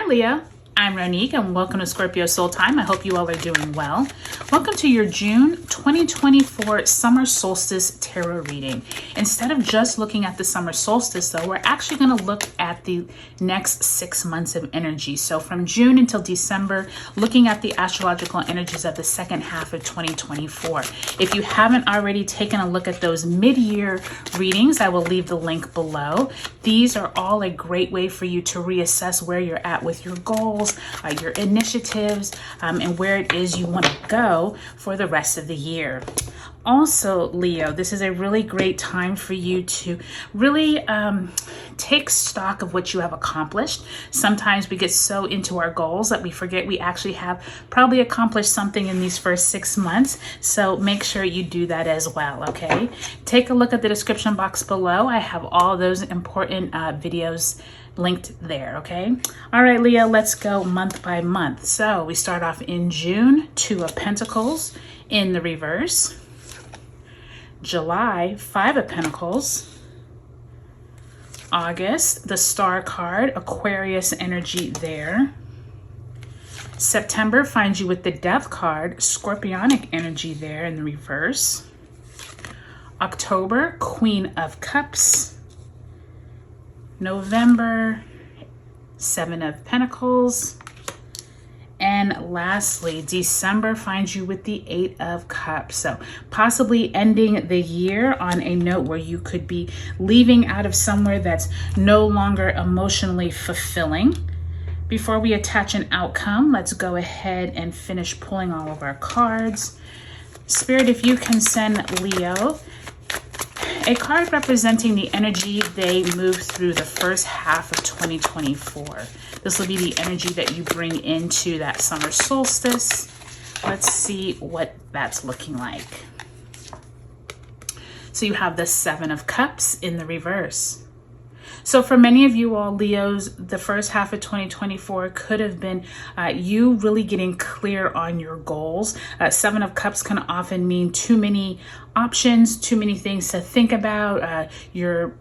Leo. I'm Ronique and welcome to Scorpio Soul Time. I hope you all are doing well. Welcome to your June 2024 Summer Solstice Tarot reading. Instead of just looking at the summer solstice though, we're actually going to look at the next 6 months of energy. So from June until December, looking at the astrological energies of the second half of 2024. If you haven't already taken a look at those mid-year readings, I will leave the link below. These are all a great way for you to reassess where you're at with your goals, your initiatives, and where it is you want to go for the rest of the year. Also, Leo, this is a really great time for you to really take stock of what you have accomplished. Sometimes we get so into our goals that we forget we actually have probably accomplished something in these first 6 months. So make sure you do that as well, okay? Take a look at the description box below. I have all those important videos linked there, okay? All right, Leo, let's go month by month. So we start off in June, Two of Pentacles in the reverse. July, Five of Pentacles. August, the Star card, Aquarius energy there. September finds you with the Death card, Scorpionic energy there in the reverse. October, Queen of Cups. November, Seven of Pentacles. And lastly, December finds you with the Eight of Cups. So possibly ending the year on a note where you could be leaving out of somewhere that's no longer emotionally fulfilling. Before we attach an outcome, let's go ahead and finish pulling all of our cards. Spirit, if you can send Leo a card representing the energy they move through the first half of 2024. This will be the energy that you bring into that summer solstice. Let's see what that's looking like. So you have the Seven of Cups in the reverse. So for many of you all, Leos, the first half of 2024 could have been you really getting clear on your goals. Seven of Cups can often mean too many options, too many things to think about. Your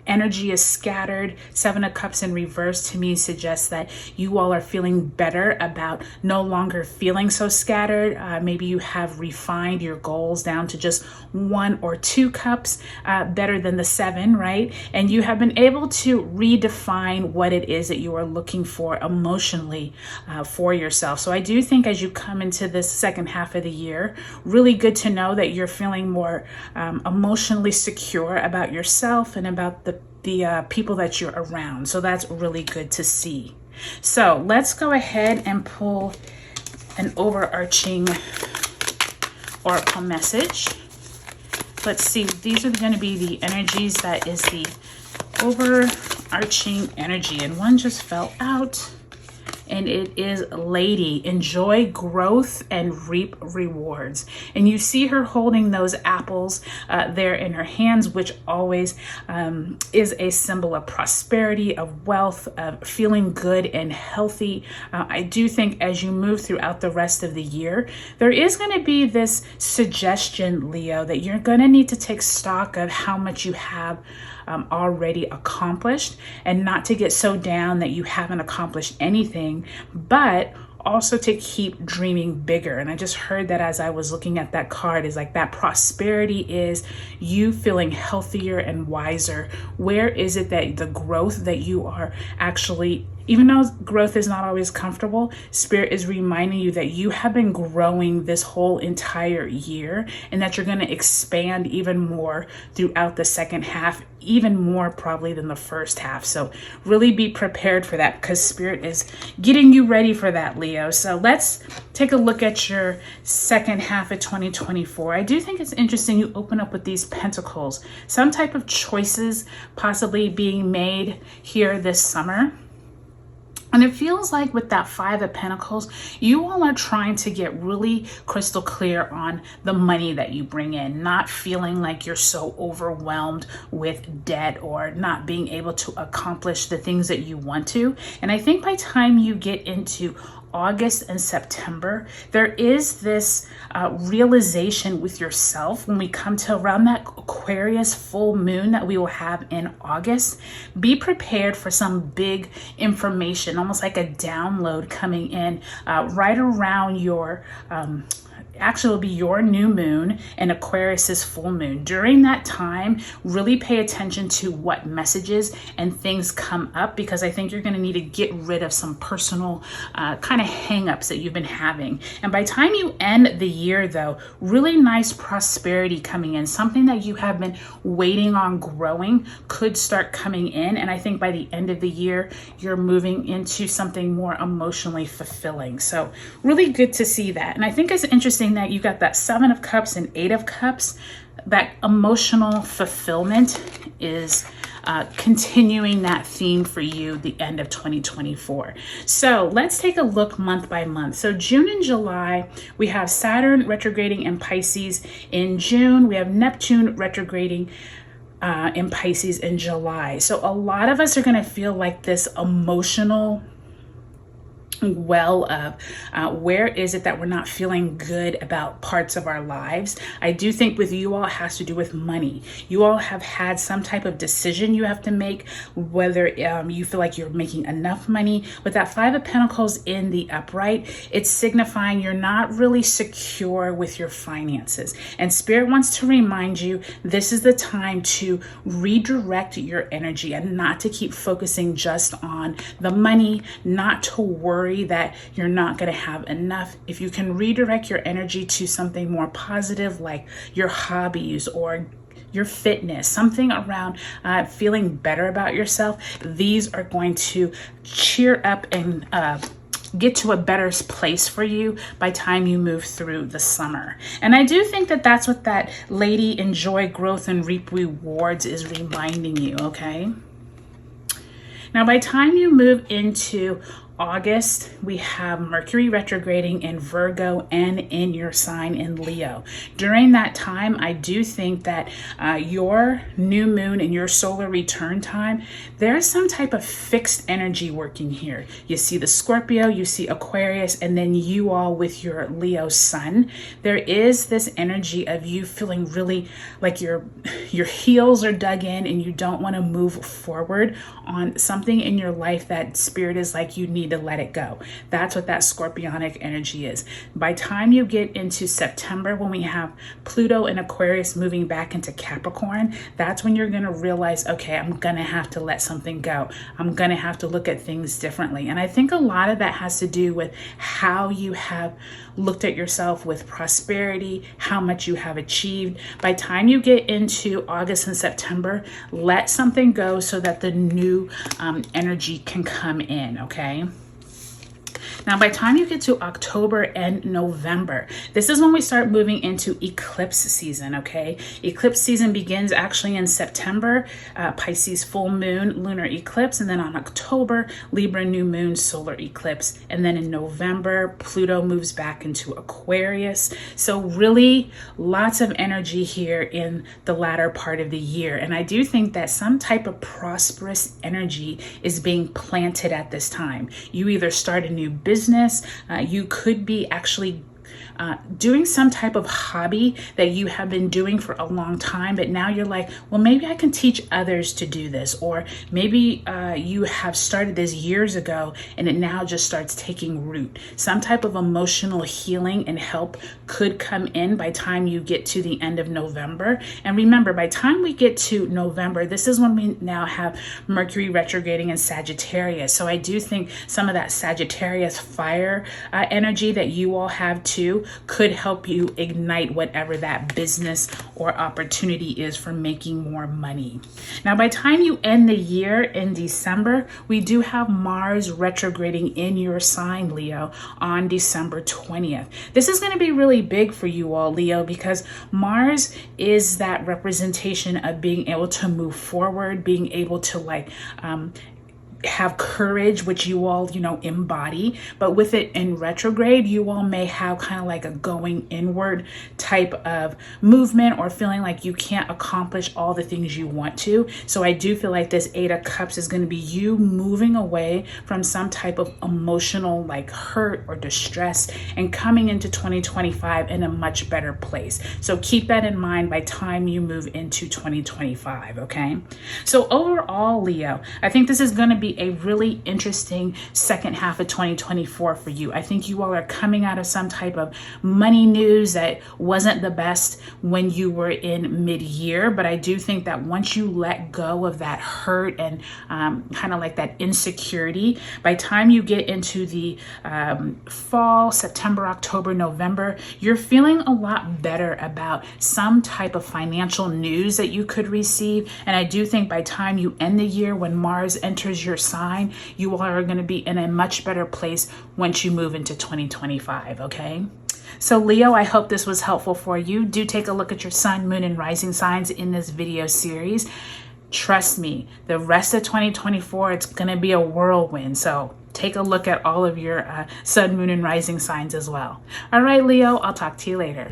energy is scattered. Seven of Cups in reverse to me suggests that you all are feeling better about no longer feeling so scattered. Maybe you have refined your goals down to just 1 or 2 cups, better than the 7, right? And you have been able to redefine what it is that you are looking for emotionally for yourself. So I do think as you come into this second half of the year, really good to know that you're feeling more emotionally secure about yourself and about the people that you're around. So that's really good to see. So let's go ahead and pull an overarching oracle message. Let's see, these are going to be the energies that is the overarching energy, and one just fell out. And it is Lady. Enjoy growth and reap rewards. And you see her holding those apples there in her hands, which always is a symbol of prosperity, of wealth, of feeling good and healthy. I do think as you move throughout the rest of the year, there is going to be this suggestion, Leo, that you're going to need to take stock of how much you have already accomplished, and not to get so down that you haven't accomplished anything, but also to keep dreaming bigger. And I just heard that as I was looking at that card, is like that prosperity is you feeling healthier and wiser. Where is it that the growth that you are actually, even though growth is not always comfortable, Spirit is reminding you that you have been growing this whole entire year, and that you're going to expand even more throughout the second half, even more probably than the first half. So really be prepared for that, because Spirit is getting you ready for that, Leo. So let's take a look at your second half of 2024. I do think it's interesting you open up with these pentacles, some type of choices possibly being made here this summer. And it feels like with that Five of Pentacles, you all are trying to get really crystal clear on the money that you bring in, not feeling like you're so overwhelmed with debt or not being able to accomplish the things that you want to. And I think by the time you get into August and September, there is this realization with yourself when we come to around that Aquarius full moon that we will have in August. Be prepared for some big information, almost like a download coming in right around your actually will be your new moon and Aquarius's full moon. During that time, really pay attention to what messages and things come up, because I think you're going to need to get rid of some personal kind of hangups that you've been having. And by the time you end the year though, really nice prosperity coming in, something that you have been waiting on growing could start coming in. And I think by the end of the year, you're moving into something more emotionally fulfilling. So really good to see that. And I think it's interesting that you got that 7 of Cups and 8 of Cups. That emotional fulfillment is continuing that theme for you the end of 2024. So let's take a look month by month. So June and July, we have Saturn retrograding in Pisces. In June, we have Neptune retrograding in Pisces in July. So a lot of us are going to feel like this emotional well of where is it that we're not feeling good about parts of our lives. I do think with you all it has to do with money. You all have had some type of decision you have to make, whether you feel like you're making enough money. With that 5 of Pentacles in the upright, it's signifying you're not really secure with your finances. And Spirit wants to remind you this is the time to redirect your energy and not to keep focusing just on the money, not to worry that you're not going to have enough. If you can redirect your energy to something more positive, like your hobbies or your fitness, something around feeling better about yourself, these are going to cheer up and get to a better place for you by time you move through the summer. And I do think that that's what that lady enjoy growth and reap rewards is reminding you, okay? Now, by time you move into August, we have Mercury retrograding in Virgo and in your sign in Leo. During that time, I do think that your new moon and your solar return time, there's some type of fixed energy working here. You see the Scorpio, you see Aquarius, and then you all with your Leo sun. There is this energy of you feeling really like your heels are dug in and you don't want to move forward on something in your life that Spirit is like you need to let it go. That's what that scorpionic energy is. By time you get into September, when we have Pluto and Aquarius moving back into Capricorn, that's when you're going to realize, okay, I'm going to have to let something go. I'm going to have to look at things differently. And I think a lot of that has to do with how you have looked at yourself with prosperity, how much you have achieved. By time you get into August and September, let something go so that the new energy can come in, okay? Now, by the time you get to October and November, this is when we start moving into eclipse season, okay? Eclipse season begins actually in September, Pisces full moon, lunar eclipse, and then on October, Libra new moon, solar eclipse. And then in November, Pluto moves back into Aquarius. So really lots of energy here in the latter part of the year. And I do think that some type of prosperous energy is being planted at this time. You either start a new business, you could be actually doing some type of hobby that you have been doing for a long time, but now you're like, well, maybe I can teach others to do this. Or maybe you have started this years ago and it now just starts taking root. Some type of emotional healing and help could come in by time you get to the end of November. And remember, by time we get to November, this is when we now have Mercury retrograding in Sagittarius. So I do think some of that Sagittarius fire energy that you all have too could help you ignite whatever that business or opportunity is for making more money. Now, by the time you end the year in December, we do have Mars retrograding in your sign, Leo, on December 20th. This is going to be really big for you all, Leo, because Mars is that representation of being able to move forward, being able to have courage, which you all, you know, embody. But with it in retrograde, you all may have kind of like a going inward type of movement, or feeling like you can't accomplish all the things you want to. So I do feel like this Eight of Cups is going to be you moving away from some type of emotional like hurt or distress and coming into 2025 in a much better place. So keep that in mind by time you move into 2025, okay? So overall, Leo, I think this is going to be a really interesting second half of 2024 for you. I think you all are coming out of some type of money news that wasn't the best when you were in mid-year, but I do think that once you let go of that hurt and kind of like that insecurity, by time you get into the fall, September, October, November, you're feeling a lot better about some type of financial news that you could receive. And I do think by time you end the year, when Mars enters your sign, you are going to be in a much better place once you move into 2025, okay? So Leo, I hope this was helpful for you. Do take a look at your sun, moon, and rising signs in this video series. Trust me, the rest of 2024, it's going to be a whirlwind. So take a look at all of your sun, moon, and rising signs as well. All right, Leo, I'll talk to you later.